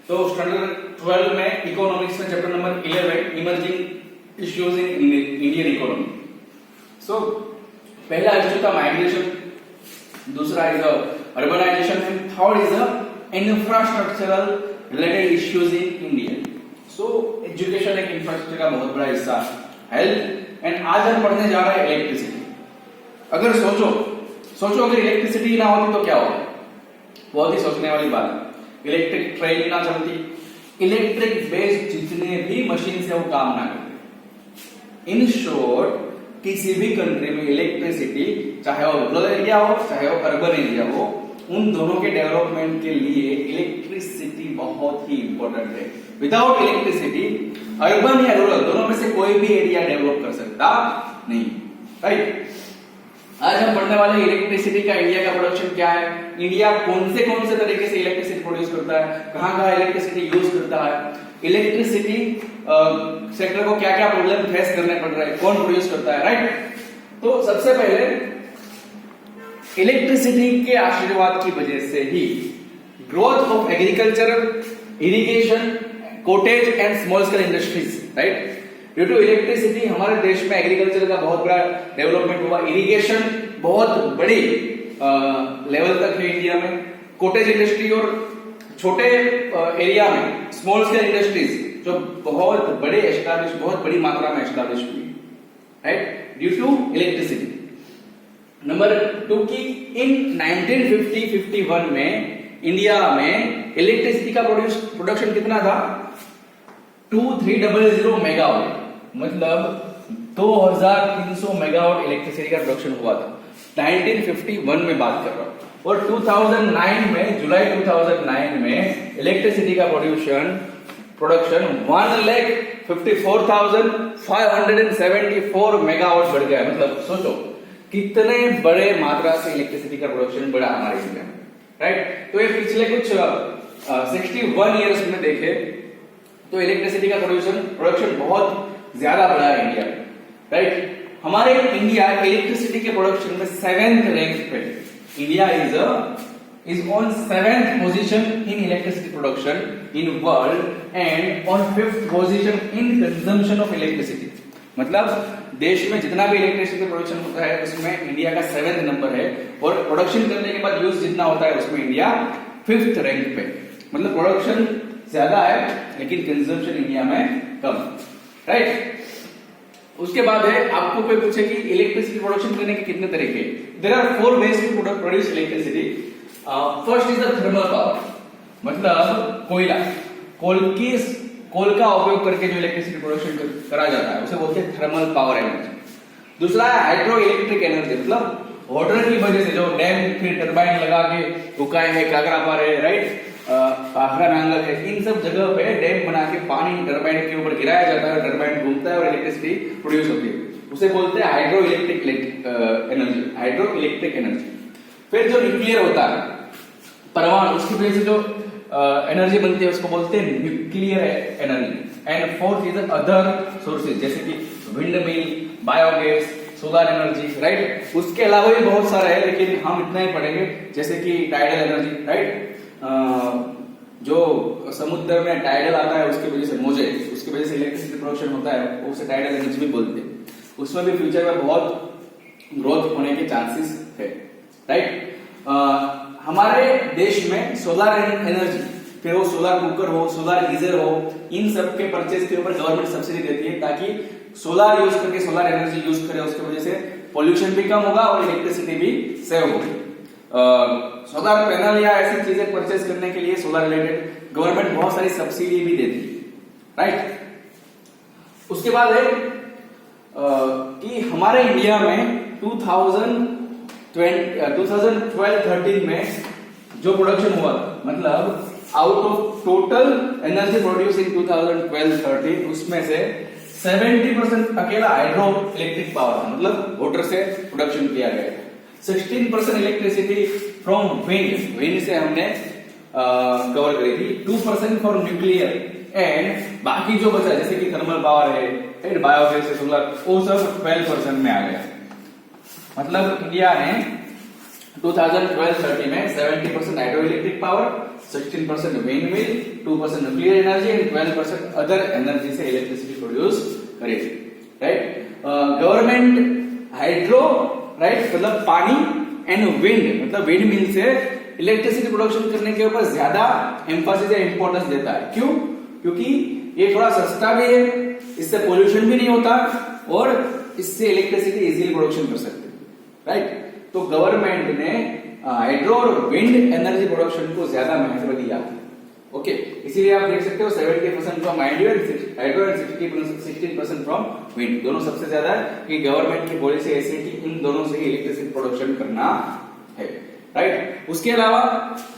तो स्टैंडर्ड 12 में इकोनॉमिक्स में chapter number 11 emerging issues in Indian economy. So पहला इश्यू था माइग्रेशन, दूसरा is urbanisation and third is infrastructural related issues in India. So education एक infrastructure का बहुत बड़ा हिस्सा है। हेल्थ एंड आज हम पढ़ने जा रहे हैं इलेक्ट्रिसिटी। अगर सोचो अगर इलेक्ट्रिसिटी ना होती तो क्या होगा, बहुत ही सोचने वाली बात है। इलेक्ट्रिक ट्रेन ना चलती, इलेक्ट्रिक बेस्ड जितने भी मशीन से वो काम ना करते। इन शॉर्ट किसी भी कंट्री में इलेक्ट्रिसिटी, चाहे वो रूरल एरिया हो चाहे वो अर्बन एरिया हो, उन दोनों के डेवलपमेंट के लिए इलेक्ट्रिसिटी बहुत ही इंपॉर्टेंट है। विदाउट इलेक्ट्रिसिटी अर्बन या रूरल दोनों में से कोई भी एरिया डेवलप कर सकता नहीं, राइट। आज हम पढ़ने वाले इलेक्ट्रिसिटी का इंडिया का प्रोडक्शन क्या है, इंडिया कौन से तरीके से इलेक्ट्रिसिटी प्रोड्यूस करता है, कहां इलेक्ट्रिसिटी यूज करता है, इलेक्ट्रिसिटी सेक्टर को क्या क्या प्रॉब्लम फेस करने पड़ रहे हैं, कौन प्रोड्यूस करता है, राइट। तो सबसे पहले इलेक्ट्रिसिटी के आशीर्वाद की वजह से ही growth of agriculture, irrigation, cottage and small scale industries, right. Due to electricity हमारे देश में एग्रीकल्चर का बहुत बड़ा डेवलपमेंट हुआ, इरिगेशन बहुत बड़ी लेवल तक है इंडिया में, कॉटेज इंडस्ट्री और छोटे एरिया में स्मॉल स्केल इंडस्ट्रीज जो बहुत बड़ी मात्रा में एस्टैब्लिश हुई, right, due to electricity. Number 2 की इन 1950-51 में इंडिया में इलेक्ट्रिसिटी का प्रोडक्शन कितना था, 2300 मेगावाट, मतलब 2300 मेगावाट इलेक्ट्रिसिटी का प्रोडक्शन हुआ था। 1951 में बात कर रहा हूं। और 2009 में, जुलाई 2009 में इलेक्ट्रिसिटी का प्रोडक्शन 1,54,574 मेगावाट बढ़ गया। मतलब सोचो कितने बड़े मात्रा से इलेक्ट्रिसिटी का प्रोडक्शन बढ़ा हमारे इंडिया में, राइट। तो ये पिछले कुछ 61 ईयर्स में देखे तो इलेक्ट्रिसिटी का प्रोडक्शन बहुत ज्यादा बढ़ा है इंडिया में, राइट। हमारे इंडिया इलेक्ट्रिसिटी के प्रोडक्शन में 7th रैंक पे, India is on 7th position in electricity production in world and on 5th position in consumption of electricity। मतलब देश में जितना भी इलेक्ट्रिसिटी प्रोडक्शन होता है उसमें इंडिया का 7th नंबर है, और प्रोडक्शन करने के बाद यूज जितना होता है उसमें इंडिया 5th रैंक पे। मतलब प्रोडक्शन ज्यादा है लेकिन कंजम्पशन इंडिया में कम, राइट। उसके बाद है, आपको कोई पूछे कि इलेक्ट्रिसिटी प्रोडक्शन करने के कितने तरीके, there are 4 ways to produce electricity. First is the thermal power, मतलब कोल का उपयोग करके जो इलेक्ट्रिसिटी प्रोडक्शन करा जाता है उसे बोलते हैं थर्मल पावर एनर्जी। दूसरा है हाइड्रो इलेक्ट्रिक एनर्जी, मतलब वाटर की वजह से जो डैम फिर टरबाइन लगा के उकाई है, कागरा पार है, राइट, आखरा नांगल है, इन सब जगह पे डैम बना के पानी टरबाइन के ऊपर गिराया जाता है, टरबाइन घूमता है और इलेक्ट्रिसिटी प्रोड्यूस होती है, उसे बोलते हैं हाइड्रो इलेक्ट्रिक एनर्जी। फिर जो न्यूक्लियर होता है, परमाणु, उसकी वजह से जो एनर्जी बनती है उसको बोलते हैं nuclear energy. And fourth is other sources जैसे कि wind mill, biogas, solar energy, right. उसके अलावा भी बहुत सारा है लेकिन हम इतना ही पढ़ेंगे, जैसे कि टाइडल एनर्जी, राइट। जो समुद्र में टाइडल आता है उसकी वजह से उसकी वजह से इलेक्ट्रिसिटी प्रोडक्शन होता है, उसे टाइडल एनर्जी भी बोलते हैं। उसमें भी फ्यूचर में बहुत ग्रोथ होने के चांसेस है, राइट। हमारे देश में सोलर एनर्जी, फिर वो सोलर कुकर हो, सोलर गीजर हो, इन सब के परचेज के ऊपर गवर्नमेंट सब्सिडी देती है ताकि सोलर यूज करके सोलर एनर्जी यूज करे, उसकी वजह से पोल्यूशन भी कम होगा और इलेक्ट्रिसिटी भी सेव होगी। सोलर पैनल या ऐसी चीजें परचेज करने के लिए सोलर रिलेटेड गवर्नमेंट बहुत सारी सब्सिडी भी देती है, राइट। उसके बाद है कि हमारे इंडिया में 2012-13 में जो प्रोडक्शन हुआ, मतलब out of total energy produce in 2012-13 उसमें से 70% अकेला हाइड्रो इलेक्ट्रिक पावर, मतलब वाटर से प्रोडक्शन किया गया। 16% इलेक्ट्रिसिटी फ्रॉम विंड से हमने कवर करी थी, 2% फॉर न्यूक्लियर एंड बाकी जो बचा जैसे कि थर्मल पावर है, बायोगैस, सोलर, वो सब 12% में आ गया। मतलब इंडिया ने 2012-13 में 70% hydro electric power, 16% wind mill, 2% nuclear energy and 12% other energy से electricity produce करेगी, right? गवर्नमेंट हाइड्रो, राइट, मतलब पानी एंड विंड, मतलब विंड मिल से इलेक्ट्रिसिटी प्रोडक्शन करने के ऊपर ज्यादा एम्फासिस या इंपॉर्टेंस देता है। क्यों? क्योंकि ये थोड़ा सस्ता भी है, इससे पोल्यूशन भी नहीं होता और इससे इलेक्ट्रिसिटी इजीली प्रोडक्शन कर सकते हैं, राइट? तो गवर्नमेंट ने हाइड्रो और विंड एनर्जी प्रोडक्शन को ज्यादा महत्व दिया, ओके? इसीलिए आप देख सकते हो 70% from hydro and 16% from wind, दोनों सबसे ज्यादा है कि गवर्नमेंट की पॉलिसी ऐसी है कि इन दोनों से ही इलेक्ट्रिसिटी प्रोडक्शन करना है, राइट? उसके अलावा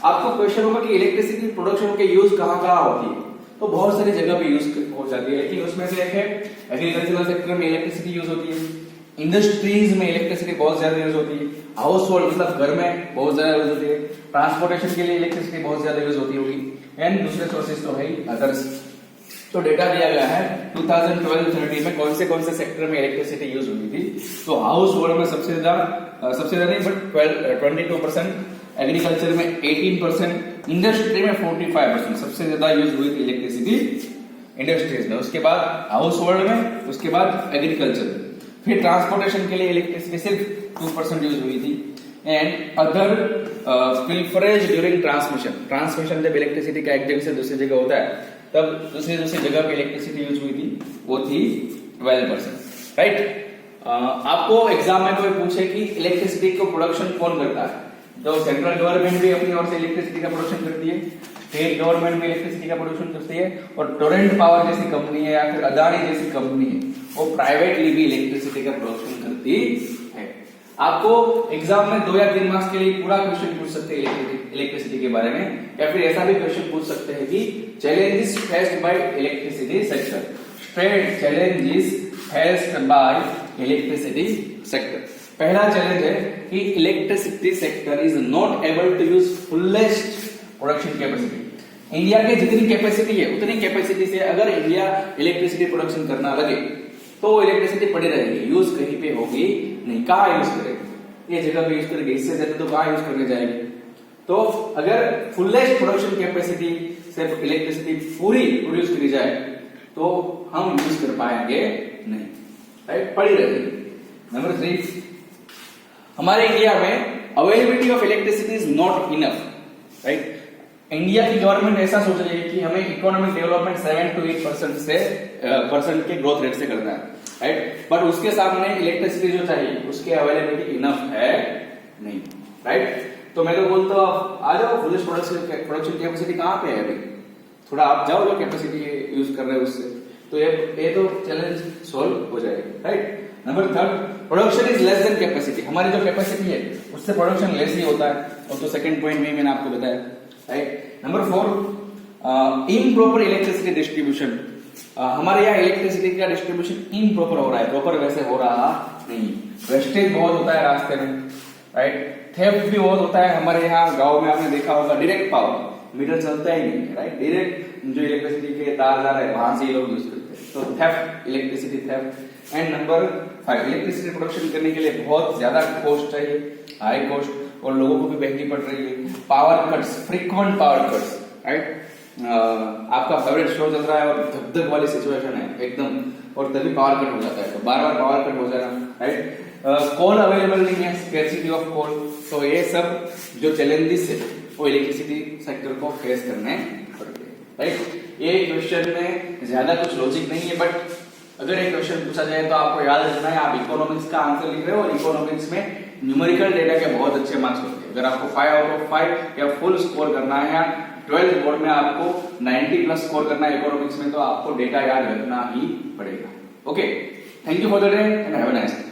आपको क्वेश्चन होगा कि इलेक्ट्रिसिटी प्रोडक्शन के यूज कहाँ कहाँ होती है, तो बहुत सारी जगह पे यूज हो जाती है, लेकिन उसमें से एक है एग्रीकल्चरल सेक्टर में इलेक्ट्रिसिटी यूज होती है, इंडस्ट्रीज में इलेक्ट्रिसिटी बहुत ज्यादा यूज होती है, हाउस होल्ड मतलब घर में बहुत ज्यादा यूज होती है, ट्रांसपोर्टेशन के लिए इलेक्ट्रिसिटी बहुत ज्यादा यूज होती होगी, एंड दूसरे सोर्सेज तो है ही अदर्स। तो डेटा दिया गया है 2012-13 में कौन से सेक्टर में इलेक्ट्रिसिटी यूज हुई थी। तो हाउस होल्ड में सबसे ज्यादा नहीं बट 22%, एग्रीकल्चर में 18%, इंडस्ट्री में 45%, सबसे ज्यादा यूज हुई थी इलेक्ट्रिसिटी इंडस्ट्रीज में, उसके बाद हाउस होल्ड में, उसके बाद एग्रीकल्चर में, फिर ट्रांसपोर्टेशन के लिए इलेक्ट्रिसिटी सिर्फ 2% यूज हुई थी, and other pilferage during transmission जब इलेक्ट्रिसिटी का एक जगह से दूसरी जगह होता है तब दूसरी जगह पे इलेक्ट्रिसिटी यूज हुई थी, वो थी 12%, राइट? आपको एग्जाम में कोई पूछे कि इलेक्ट्रिसिटी को प्रोडक्शन कौन करता है, तो सेंट्रल गवर्नमेंट भी अपनी ओर से इलेक्ट्रिसिटी का प्रोडक्शन करती है, स्टेट गवर्नमेंट भी इलेक्ट्रिसिटी का प्रोडक्शन करती है, और टोरेंट पावर जैसी कंपनी है या फिर अदानी जैसी कंपनी है वो प्राइवेटली भी इलेक्ट्रिसिटी का प्रोडक्शन करती है। आपको एग्जाम में 2 या 3 मार्क्स के लिए पूरा क्वेश्चन पूछ सकते हैं इलेक्ट्रिसिटी के बारे में, या फिर ऐसा भी क्वेश्चन पूछ सकते हैं कि challenges faced by electricity sector, straight challenges faced by electricity sector. पहला चैलेंज है कि electricity sector is not able to use fullest production capacity. India की जितनी कैपेसिटी है उतनी कैपेसिटी से अगर इंडिया इलेक्ट्रिसिटी प्रोडक्शन करना लगे तो इलेक्ट्रिसिटी पड़ी रहेगी, यूज कहीं पे होगी नहीं। कहाँ यूज करेगी? ये जगह पे यूज करेगी, इससे ज्यादा तो कहाँ यूज करने जाएगी? तो अगर फुलेस्ट प्रोडक्शन कैपेसिटी से इलेक्ट्रिसिटी पूरी प्रोड्यूस करी जाए तो हम यूज कर पाएंगे नहीं, राइट? पड़ी रहेगी। नंबर 3, हमारे इंडिया में availability of electricity is not enough, right? India की गवर्नमेंट ऐसा सोच रही है कि हमें इकोनॉमिक डेवलपमेंट 7 to 8% के ग्रोथ रेट से करना है, राइट? बट उसके सामने इलेक्ट्रिसिटी जो चाहिए उसकी अवेलेबिलिटी इनफ है नहीं, राइट? तो मैं तो बोलता हूँ आ जाओ, फुलेस्ट प्रोडक्शन कैपेसिटी कहाँ पे है अभी, थोड़ा आप जाओ जो कैपेसिटी यूज कर रहे हैं उससे, तो ये तो चैलेंज सॉल्व हो जाएगा, right? Number 3, production is less than capacity. हमारी जो कैपेसिटी है उससे प्रोडक्शन लेस ही होता है, और तो सेकंड पॉइंट में मैंने आपको बताया, right? Number 4, improper electricity distribution. हमारे यहाँ इलेक्ट्रिसिटी का डिस्ट्रीब्यूशन इम्प्रॉपर हो रहा है, प्रॉपर वैसे हो रहा नहीं, वेस्टेज बहुत होता है रास्ते में, राइट? थेफ्ट भी बहुत होता है। हमारे यहाँ गांव में आपने देखा होगा डायरेक्ट पावर मीटर चलता ही नहीं है, राइट? डायरेक्ट जो इलेक्ट्रिसिटी के तार जा रहे हैं वहां से ही लोग यूज करते हैं, तो theft, electricity theft. And number 5, electricity production करने के लिए बहुत ज्यादा कॉस्ट चाहिए, हाई कॉस्ट, और लोगों को भी महंगी पड़ रही है। Power cuts, frequent power cuts, right? आपका फेवरेट शो चल रहा है और धक-धक वाली सिचुएशन है एकदम, और तभी पावर कट हो जाता है, तो बार-बार पावर कट हो जाना, राइट? कोल अवेलेबल नहीं है, स्कैर्सिटी ऑफ कोल। तो ये सब जो चैलेंजेस है वो इलेक्ट्रिसिटी सेक्टर को फेस करने पड़ते हैं, राइट? ये क्वेश्चन में ज्यादा कुछ लॉजिक नहीं है, बट अगर एक क्वेश्चन पूछा जाए तो आपको याद रखना है, आप इकोनॉमिक्स का आंसर लिख रहे हो और इकोनॉमिक्स में न्यूमेरिकल डेटा के बहुत अच्छे मार्क्स होते हैं। अगर आपको 5 out of 5 या फुल स्कोर करना है, या 12th बोर्ड में आपको 90+ स्कोर करना है इकोनॉमिक्स में, तो आपको डेटा याद रखना ही पड़ेगा। Okay, thank you for the day and have a nice day.